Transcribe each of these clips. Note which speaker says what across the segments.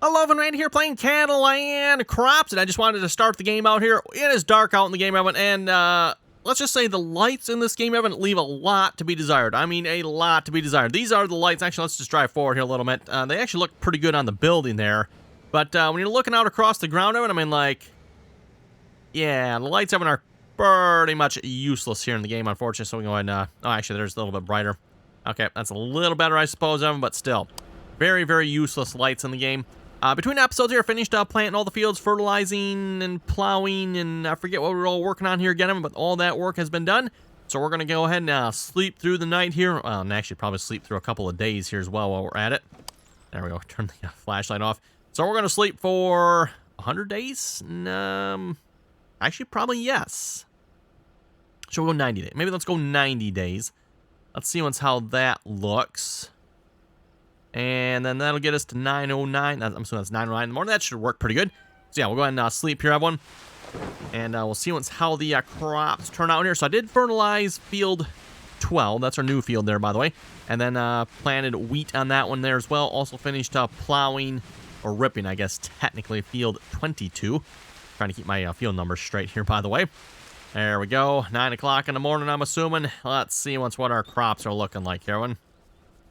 Speaker 1: Hello, everyone, here playing cattle and crops, and I just wanted to start the game out here. It is dark out in the game, Evan, and let's just say the lights in this game, Evan, leave a lot to be desired. I mean, a lot to be desired. These are the lights. Actually, let's just drive forward here a little bit. They actually look pretty good on the building there, but when you're looking out across the ground, Evan, I mean, like, yeah, the lights, Evan, are pretty much useless here in the game, unfortunately, so we can go ahead and, oh, actually, there's a little bit brighter. Okay, that's a little better, I suppose, Evan, but still, very, very useless lights in the game. Between episodes here, I finished planting all the fields, fertilizing and plowing, and I forget what we're all working on here again, but all that work has been done. So we're going to go ahead and sleep through the night here. And actually probably sleep through a couple of days here as well while we're at it. There we go. Turn the flashlight off. So we're going to sleep for 100 days? Actually, probably yes. Should we go 90 days? Maybe let's go 90 days. Let's see how that looks. And then that'll get us to 9:09. I'm assuming that's 9:09 in the morning. That should work pretty good. So yeah, we'll go ahead and sleep here, everyone. And we'll see how the crops turn out here. So I did fertilize field 12. That's our new field there, by the way. And then planted wheat on that one there as well. Also finished plowing, or ripping, I guess, technically, field 22. Trying to keep my field numbers straight here, by the way. There we go. 9 o'clock in the morning, I'm assuming. Let's see what our crops are looking like here, everyone.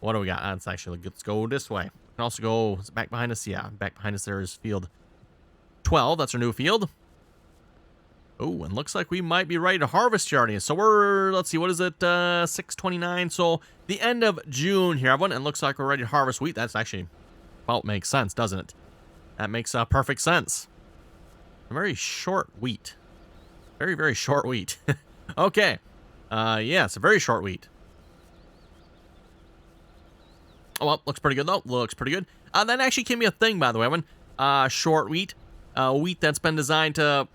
Speaker 1: What do we got? Let's go this way. We can also go, is it back behind us? Yeah, back behind us there is field 12. That's our new field. Oh, and looks like we might be ready to harvest here already. So we're, let's see, what is it? 6/29. So the end of June here, everyone. And looks like we're ready to harvest wheat. That's actually about makes sense, doesn't it? That makes perfect sense. A very short wheat. Very, very short wheat. Okay. Yeah, it's a very short wheat. Oh, well, looks pretty good, though. Looks pretty good. That actually can be a thing, by the way, Evan. Short wheat. Wheat that's been designed to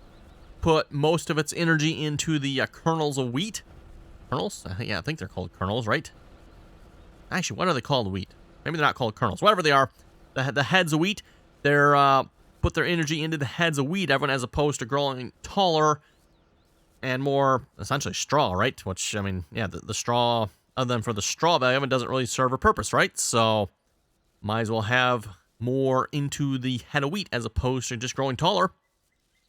Speaker 1: put most of its energy into the kernels of wheat. Kernels? Yeah, I think they're called kernels, right? Actually, what are they called, wheat? Maybe they're not called kernels. Whatever they are, the heads of wheat, they're put their energy into the heads of wheat, everyone, as opposed to growing taller and more, essentially, straw, right? Which, I mean, yeah, the straw... Other than for the straw value, it doesn't really serve a purpose, right? So, might as well have more into the head of wheat as opposed to just growing taller.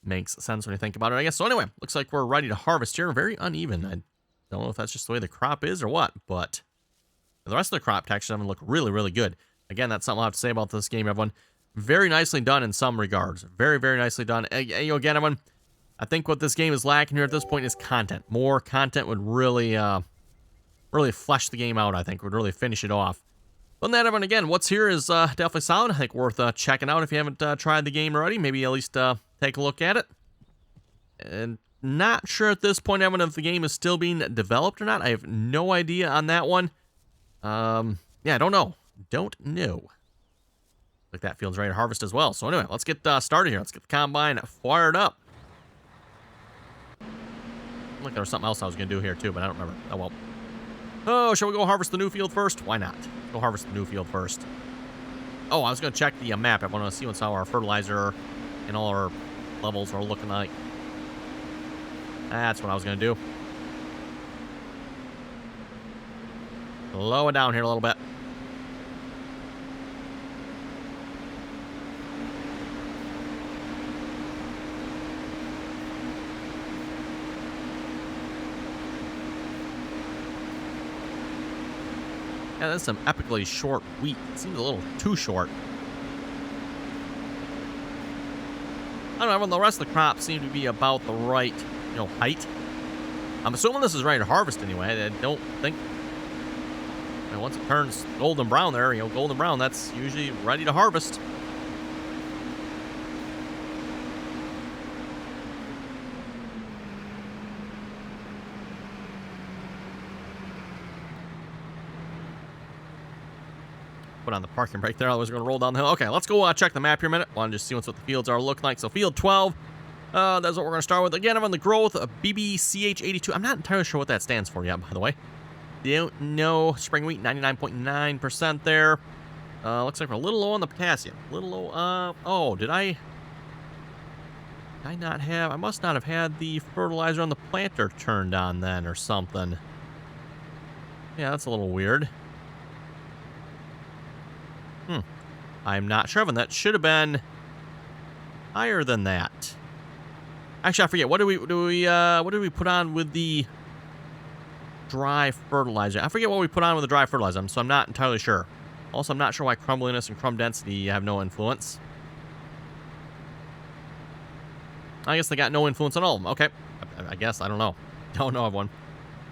Speaker 1: Makes sense when you think about it, I guess. So anyway, looks like we're ready to harvest here. Very uneven. I don't know if that's just the way the crop is or what, but the rest of the crop texture look really, really good. Again, that's something I'll have to say about this game, everyone. Very nicely done in some regards. Very, very nicely done. Again, everyone, I think what this game is lacking here at this point is content. More content would really flesh the game out, I think. Would really finish it off. But that, everyone, again, what's here is definitely solid. I think worth checking out if you haven't tried the game already. Maybe at least take a look at it. And not sure at this point, Evan, if the game is still being developed or not. I have no idea on that one. Yeah, I don't know. Don't know. Like that field's ready to harvest as well. So anyway, let's get started here. Let's get the combine fired up. Look, there was something else I was going to do here too, but I don't remember. Oh, well. Oh, shall we go harvest the new field first? Why not? Go harvest the new field first. Oh, I was going to check the map. I want to see how our fertilizer and all our levels are looking like. That's what I was going to do. Slow it down here a little bit. Yeah, that's some epically short wheat. It seems a little too short. I don't know, the rest of the crops seem to be about the right, height. I'm assuming this is ready to harvest anyway. I don't think... once it turns golden brown there, golden brown, that's usually ready to harvest. Put on the parking brake there. I was going to roll down the hill. Okay, let's go check the map here a minute. Want to just see what the fields are looking like. So field 12, that's what we're going to start with. Again, I'm on the growth of BBCH82. I'm not entirely sure what that stands for yet, by the way. Don't know. Spring wheat, 99.9% there. Looks like we're a little low on the potassium. A little low. Oh, did I not have... I must not have had the fertilizer on the planter turned on then or something. Yeah, that's a little weird. I'm not sure, and that should have been higher than that. Actually, I forget. What did we put on with the dry fertilizer? I forget what we put on with the dry fertilizer, so I'm not entirely sure. Also, I'm not sure why crumbliness and crumb density have no influence. I guess they got no influence on all of them. Okay. I guess. I don't know. Don't know of one.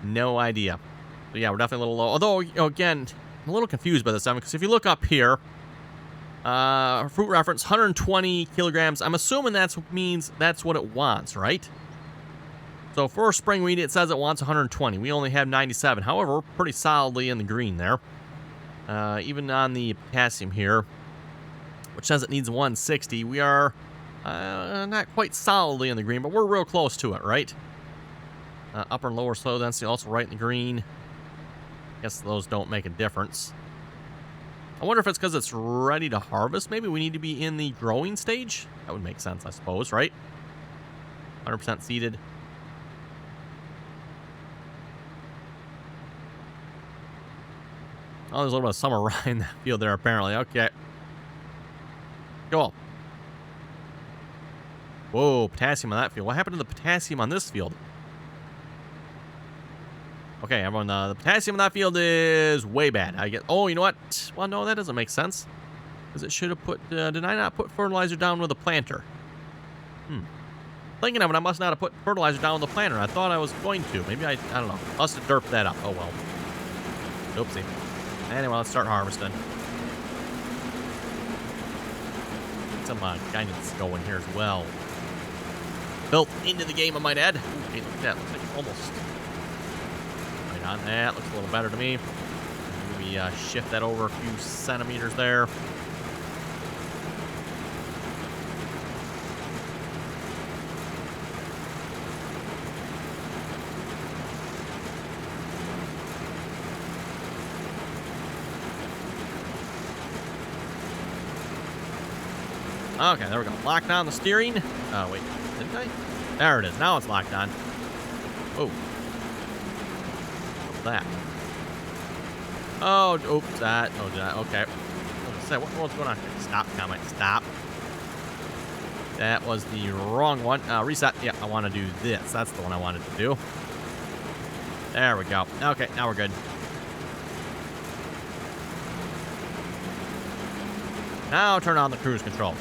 Speaker 1: No idea. So yeah, we're definitely a little low. Although, you know, again, I'm a little confused by this time, because if you look up here, fruit reference, 120 kilograms. I'm assuming that means that's what it wants, right? So for spring wheat, it says it wants 120. We only have 97. However, we're pretty solidly in the green there. Even on the potassium here, which says it needs 160, we are not quite solidly in the green, but we're real close to it, right? Upper and lower soil density also right in the green. Guess those don't make a difference. I wonder if it's because it's ready to harvest. Maybe we need to be in the growing stage. That would make sense, I suppose, right? 100% seeded. Oh, there's a little bit of summer rye in that field there, apparently. Okay. Cool. Whoa, potassium on that field. What happened to the potassium on this field? Okay, everyone, the potassium in that field is way bad. I get. Oh, you know what? Well, no, that doesn't make sense. Because it should have put. Did I not put fertilizer down with the planter? Thinking of it, I must not have put fertilizer down with the planter. I thought I was going to. Maybe I don't know. Must have derped that up. Oh well. Oopsie. Anyway, let's start harvesting. Get some guidance going here as well. Built into the game, I might add. Ooh, hey, look at that. Looks like almost. On that looks a little better to me. Maybe shift that over a few centimeters there. Okay, there we go. Locked on the steering. Oh wait, didn't I? There it is. Now it's locked on. Oh. That. Oh, oops, that. Oh, that. Okay. What's going on here? Stop, comment. Stop. That was the wrong one. Reset. Yeah, I want to do this. That's the one I wanted to do. There we go. Okay, now we're good. Now turn on the cruise control.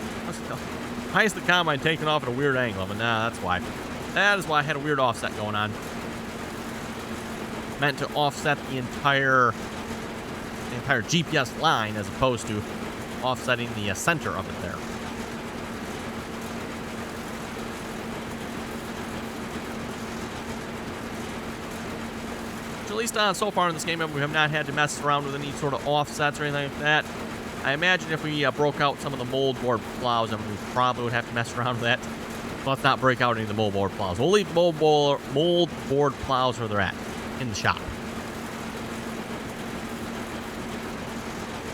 Speaker 1: Why is the combine taking off at a weird angle? But nah, that's why. That is why I had a weird offset going on. Meant to offset the entire GPS line as opposed to offsetting the center of it there. So at least so far in this game, we have not had to mess around with any sort of offsets or anything like that. I imagine if we broke out some of the moldboard plows, we probably would have to mess around with that. So let's not break out any of the moldboard plows. We'll leave moldboard plows where they're at. In the shop.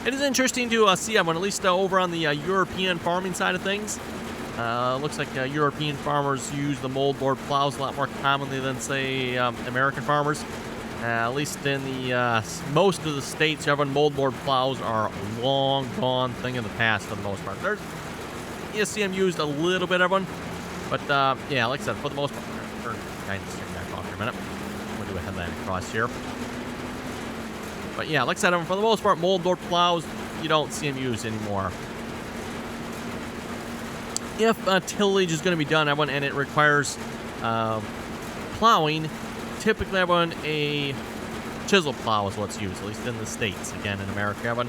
Speaker 1: It is interesting to see them, at least over on the European farming side of things. Looks like European farmers use the moldboard plows a lot more commonly than, say, American farmers. At least in the most of the states, everyone moldboard plows are a long gone thing in the past for the most part. You see them used a little bit, everyone, but yeah, like I said, for the most part. Turn guidance back off here a minute. Do a headline across here. But yeah, like I said, for the most part, moldboard plows, you don't see them used anymore. If tillage is going to be done, everyone, and it requires plowing, typically everyone, a chisel plow is what's used, at least in the States. Again, in America, everyone,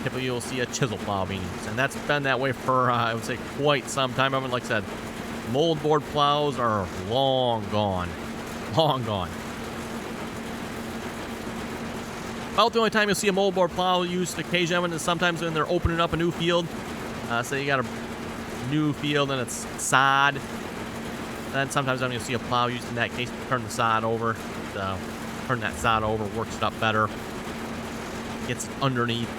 Speaker 1: typically you'll see a chisel plow being used. And that's been that way for, I would say, quite some time. Everyone, like I said, moldboard plows are long gone. Long gone. About the only time you'll see a moldboard plow used occasionally is sometimes when they're opening up a new field. Say you got a new field and it's sod. Then sometimes when you'll see a plow used in that case to turn the sod over. Turn that sod over, works it up better. Gets it underneath.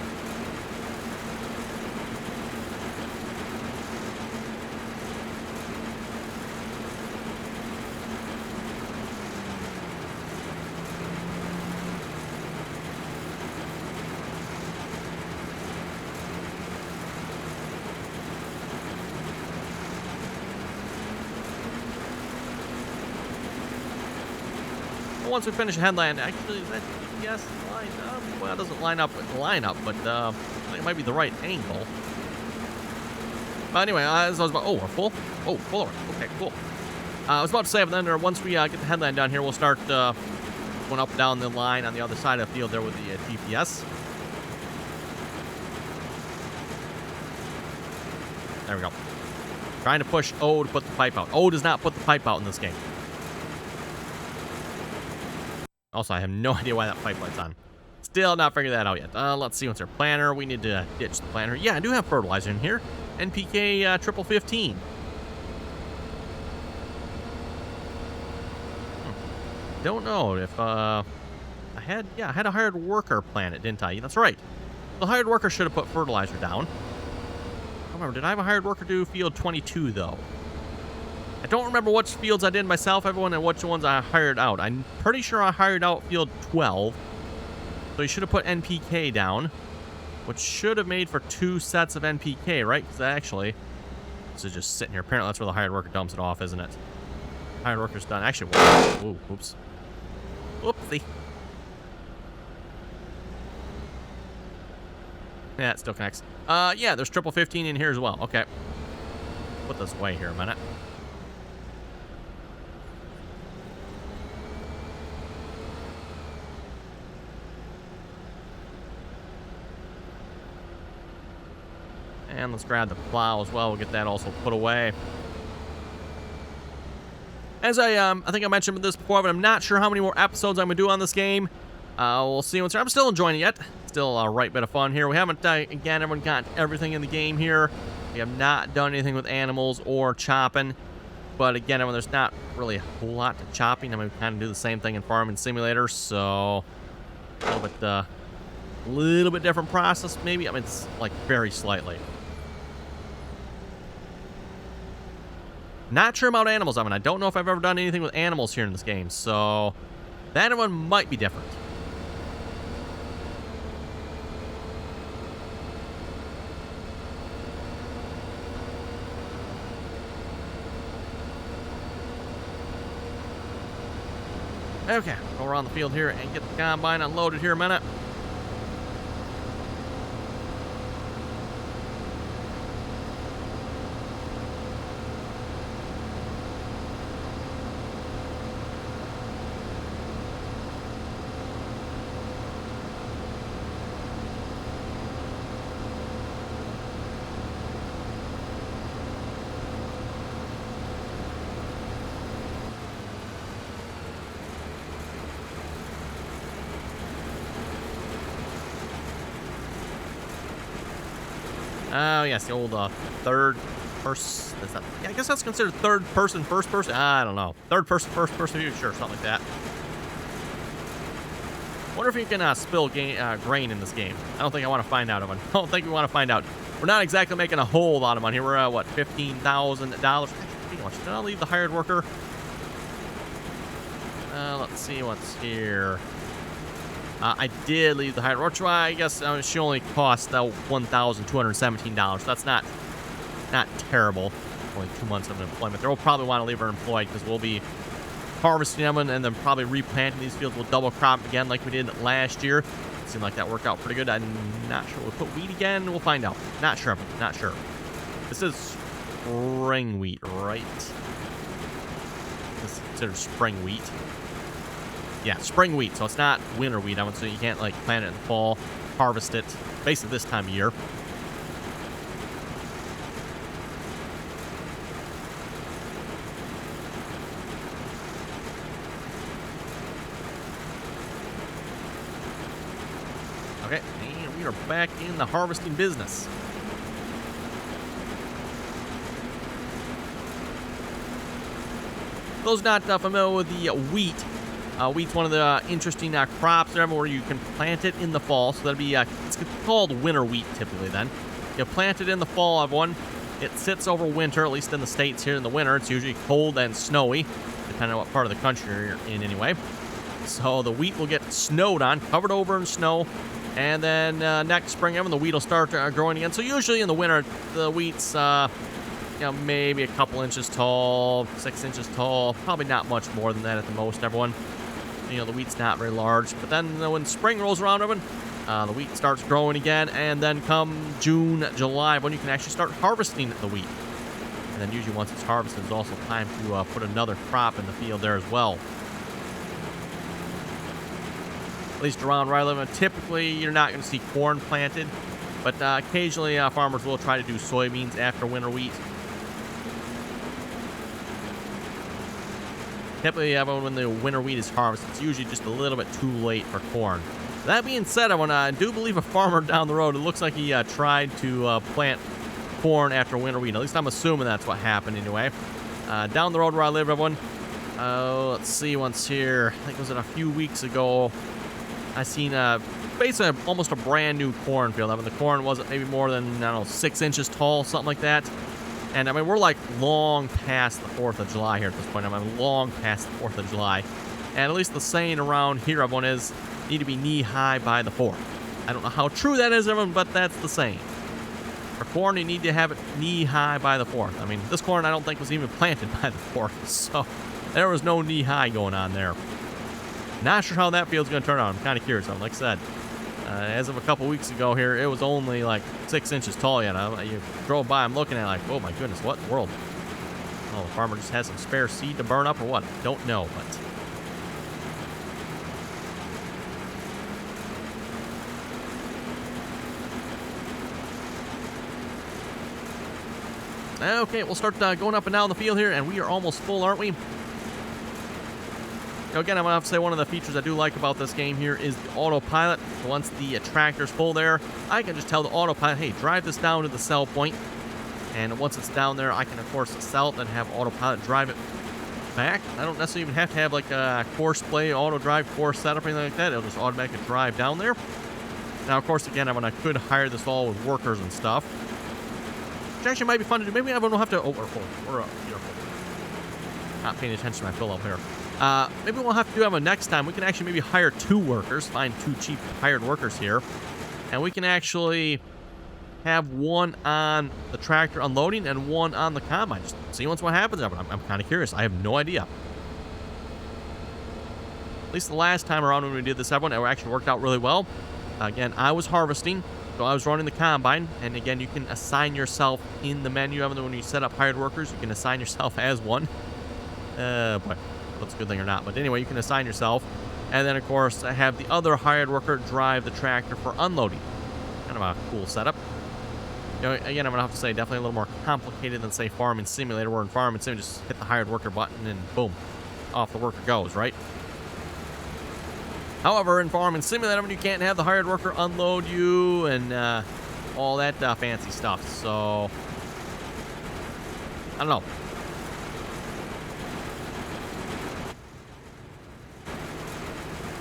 Speaker 1: But once we finish a headland, actually, is that GPS line up? Well, it doesn't line up with the lineup, but I think it might be the right angle. But anyway, as I was about, oh, we're full? Oh, full already. Okay, cool. I was about to say, but then once we get the headland down here, we'll start going up and down the line on the other side of the field there with the GPS. There we go. Trying to push O to put the pipe out. O does not put the pipe out in this game. Also, I have no idea why that pipe light's on. Still not figured that out yet. Let's see what's our planter. We need to ditch the planter. Yeah, I do have fertilizer in here. NPK triple 15. Don't know if I had a hired worker plant it, didn't I? That's right. The hired worker should have put fertilizer down. I don't remember, did I have a hired worker do field 22 though? I don't remember which fields I did myself, everyone, and which ones I hired out. I'm pretty sure I hired out field 12. So you should have put NPK down, which should have made for 2 sets of NPK, right? Because actually, this is just sitting here. Apparently that's where the hired worker dumps it off, isn't it? Hired worker's done. Actually, whoa, oops. Whoopsie. Yeah, it still connects. Yeah, there's triple 15 in here as well. Okay. Put this away here a minute. And let's grab the plow as well. We'll get that also put away. As I think I mentioned this before, but I'm not sure how many more episodes I'm going to do on this game. We'll see once I'm still enjoying it yet. Still a right bit of fun here. We haven't, again, everyone got everything in the game here. We have not done anything with animals or chopping. But again, everyone, there's not really a whole lot to chopping. I mean, we kind of do the same thing in Farming Simulator, so a little bit different process, maybe. I mean, it's like very slightly. Not sure about animals. I mean, I don't know if I've ever done anything with animals here in this game, so that one might be different. Okay, go around the field here and get the combine unloaded here a minute. Oh, yes, the old third person. Yeah, I guess that's considered third person, first person. I don't know. Third person, first person view. Sure, something like that. Wonder if you can spill grain in this game. I don't think I want to find out of it. I don't think we want to find out. We're not exactly making a whole lot of money. We're at, what, $15,000? Did I leave the hired worker? Let's see what's here. I did leave the hired worker. I guess she only cost $1,217. That's not terrible. Only 2 months of employment. They'll probably want to leave her employed because we'll be harvesting them and then probably replanting these fields. We'll double crop again like we did last year. It seemed like that worked out pretty good. I'm not sure. We'll put wheat again. We'll find out. Not sure. Not sure. This is spring wheat, right? This is considered spring wheat. Yeah, spring wheat, so it's not winter wheat. I would say you can't, like, plant it in the fall, harvest it, basically this time of year. Okay, and we are back in the harvesting business. Those not familiar with the wheat, wheat's one of the interesting crops where you can plant it in the fall. So that'd be, it's called winter wheat typically then. You plant it in the fall, everyone. It sits over winter, at least in the States here in the winter. It's usually cold and snowy, depending on what part of the country you're in anyway. So the wheat will get snowed on, covered over in snow. And then next spring, the wheat will start growing again. So usually in the winter, the wheat's, maybe a couple inches tall, 6 inches tall. Probably not much more than that at the most, everyone. You know, the wheat's not very large. But then when spring rolls around, everyone, the wheat starts growing again. And then come June, July, when you can actually start harvesting the wheat. And then usually once it's harvested, it's also time to put another crop in the field there as well. At least around where I live, typically you're not going to see corn planted. But occasionally farmers will try to do soybeans after winter wheat. Typically, when the winter wheat is harvested, it's usually just a little bit too late for corn. That being said, I do believe a farmer down the road, it looks like he tried to plant corn after winter wheat. At least I'm assuming that's what happened anyway. Down the road where I live, everyone, let's see, once here, I think it was a few weeks ago, I seen basically almost a brand new cornfield. I mean, the corn wasn't maybe more than, I don't know, 6 inches tall, something like that. And I mean, we're like long past the 4th of July here at this point. I mean, long past the 4th of July. And at least the saying around here, everyone, is need to be knee-high by the 4th. I don't know how true that is, everyone, but that's the saying. For corn, you need to have it knee-high by the 4th. I mean, this corn I don't think was even planted by the 4th, so there was no knee-high going on there. Not sure how that field's going to turn out. I'm kind of curious. Like I said, as of a couple weeks ago here, it was only like 6 inches tall yet. You drove by, I'm looking at it like, oh my goodness, what in the world? Oh, the farmer just has some spare seed to burn up or what? Don't know, but... Okay, we'll start going up and down the field here, and we are almost full, aren't we? Now, again, I'm going to have to say one of the features I do like about this game here is the autopilot. So once the tractor's full there, I can just tell the autopilot, hey, drive this down to the sell point. And once it's down there, I can, of course, sell it and have autopilot drive it back. I don't necessarily even have to have like a course play, auto drive course setup or anything like that. It'll just automatically drive down there. Now, of course, again, I could hire this all with workers and stuff. Which actually might be fun to do. Maybe I don't have to... Oh, we're full. We're up. Not paying attention to my fill up here. Maybe we'll have to do that one next time. We can actually maybe hire 2 workers, find 2 cheap hired workers here, and we can actually have one on the tractor unloading and one on the combine. Just see what happens. I'm kind of curious. I have no idea. At least the last time around when we did this, everyone, it actually worked out really well. Again, I was harvesting, so I was running the combine, and again, you can assign yourself in the menu. When you set up hired workers, you can assign yourself as one. Boy. That's a good thing or not, but anyway, you can assign yourself, and then of course have the other hired worker drive the tractor for unloading. Kind of a cool setup. You know, again, I'm gonna have to say definitely a little more complicated than say Farming Simulator, where in Farming Sim just hit the hired worker button and boom, off the worker goes, right? However, in Farming Simulator, you can't have the hired worker unload you and all that fancy stuff. So I don't know.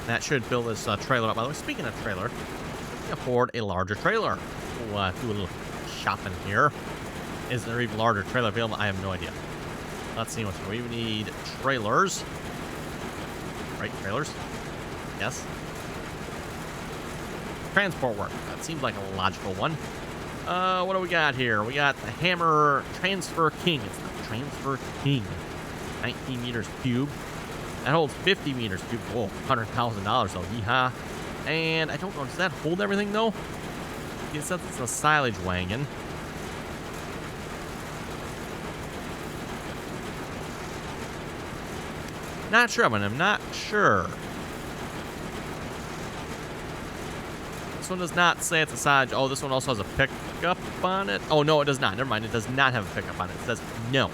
Speaker 1: That should fill this trailer up. By the way, speaking of trailer, we can afford a larger trailer. We'll do a little shopping here. Is there even larger trailer available? I have no idea. Let's see what's we need. Trailers. Right, trailers. Yes. Transport work. That seems like a logical one. What do we got here? We got the Hammer Transfer King. It's the Transfer King. 19 meters cube. That holds 50 meters cube. Whoa, $100,000 though. Yeehaw. And I don't know, does that hold everything though? It says it's a silage wagon. Not sure, but I'm not sure. This one does not say it's a silage. Oh, this one also has a pickup on it. Oh, no, it does not. Never mind. It does not have a pickup on it. It says no.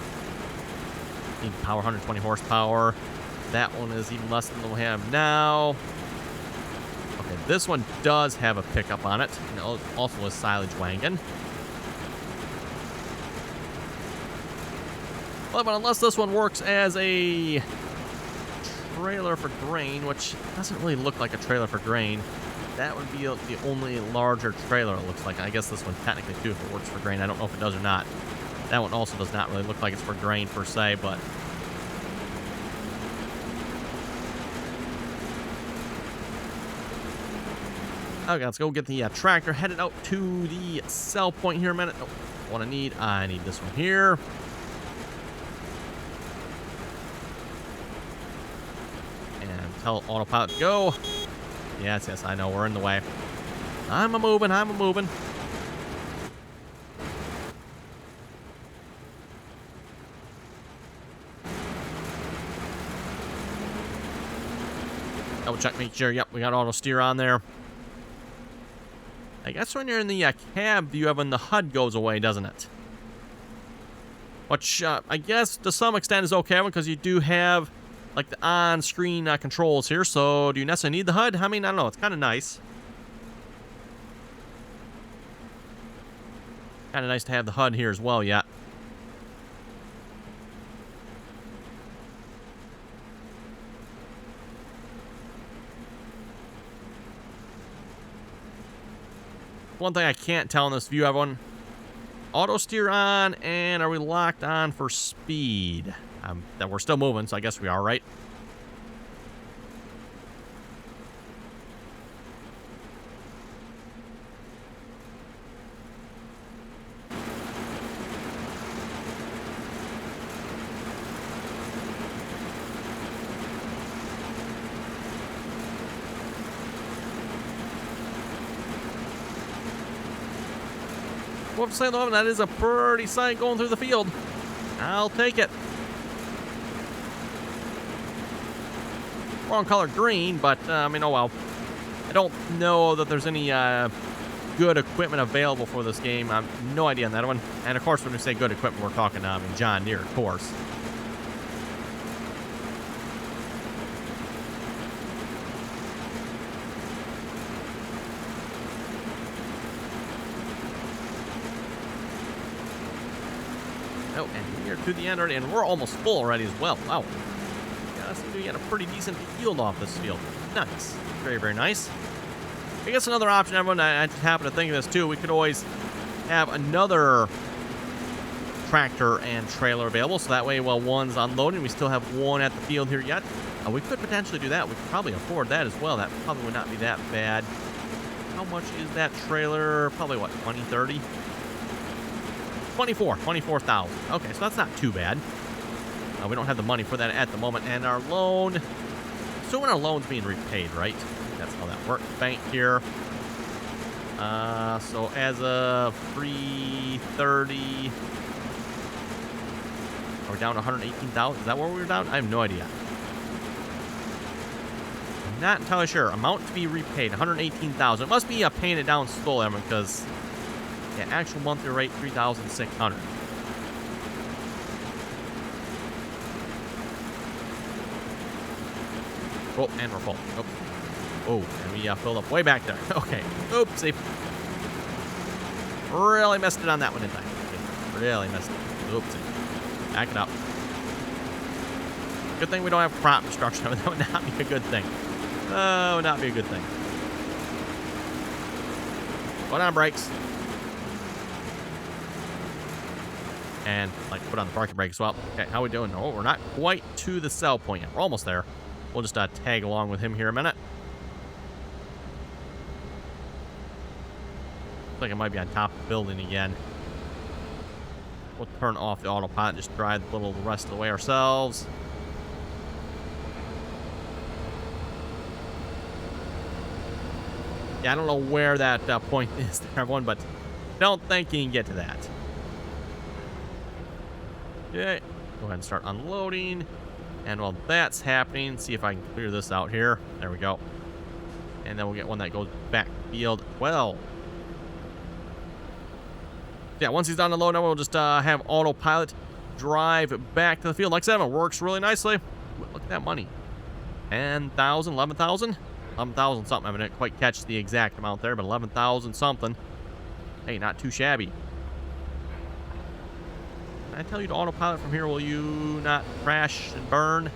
Speaker 1: Need power, 120 horsepower. That one is even less than the one we have now. Okay, this one does have a pickup on it. And also a silage wagon. Well, but unless this one works as a trailer for grain, which doesn't really look like a trailer for grain, that would be the only larger trailer it looks like. I guess this one technically too, if it works for grain. I don't know if it does or not. That one also does not really look like it's for grain per se, but... Okay, let's go get the tractor headed out to the sell point here in a minute. Oh, what I need this one here. And tell autopilot to go. Yes, yes, I know, we're in the way. I'm a-moving, I'm a-moving. Double check, make sure, yep, we got auto steer on there. I guess when you're in the cab view, when the HUD goes away, doesn't it? Which, I guess, to some extent is okay, because you do have, like, the on-screen controls here, so do you necessarily need the HUD? I mean, I don't know, it's kind of nice. Kind of nice to have the HUD here as well, yeah. One thing I can't tell in this view, everyone. Auto steer on, and are we locked on for speed? That we're still moving, so I guess we are, right? Well, to say the that is a pretty sight going through the field. I'll take it. Wrong color green, but I mean, oh well. I don't know that there's any good equipment available for this game. I have no idea on that one. And of course, when we say good equipment, we're talking John Deere, of course. Oh, and we're to the end already, and we're almost full already as well. Wow. Yeah, I seem to get a pretty decent yield off this field. Nice. Very, very nice. I guess another option, everyone, I just happen to think of this too, we could always have another tractor and trailer available, so that way while one's unloading, we still have one at the field here yet. We could potentially do that. We could probably afford that as well. That probably would not be that bad. How much is that trailer? Probably, what, 20, 30? 24,000. Okay, so that's not too bad. We don't have the money for that at the moment. And our loan, assuming our loan's being repaid, right? That's how that works. Bank here. So as of 3:30, are we down to 118,000? Is that where we were down? I have no idea. I'm not entirely sure. Amount to be repaid, 118,000. It must be paying it down slowly, because yeah, actual monthly rate, 3,600. Oh, and we're full. Oh, oh, and we filled up way back there. Okay, oopsie. Really messed it on that one, didn't I? Really messed it. Oopsie. Back it up. Good thing we don't have crop destruction. That would not be a good thing. Oh, would not be a good thing. Put on brakes. And, like, put on the parking brake as well. Okay, how we doing? Oh, we're not quite to the sell point yet. We're almost there. We'll just tag along with him here a minute. Looks like it might be on top of the building again. We'll turn off the autopilot and just drive the rest of the way ourselves. Yeah, I don't know where that point is there, everyone, but don't think you can get to that. Okay, go ahead and start unloading. And while that's happening, see if I can clear this out here. There we go. And then we'll get one that goes back field. Well, yeah, once he's done unloading, we'll just have autopilot drive back to the field. Like I said, it works really nicely. Look at that money. 10,000, 11,000? 11,000 something. I didn't quite catch the exact amount there, but 11,000 something. Hey, not too shabby. Can I tell you to autopilot from here? Will you not crash and burn? Looks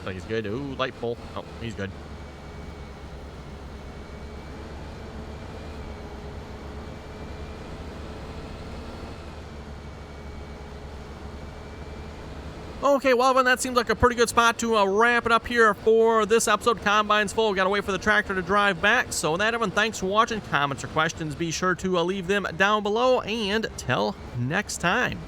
Speaker 1: like he's good. Ooh, light pole. Oh, he's good. Okay, well, then that seems like a pretty good spot to wrap it up here for this episode. Combine's full. We gotta wait for the tractor to drive back. So with that, everyone, thanks for watching. Comments or questions, be sure to leave them down below. And till next time.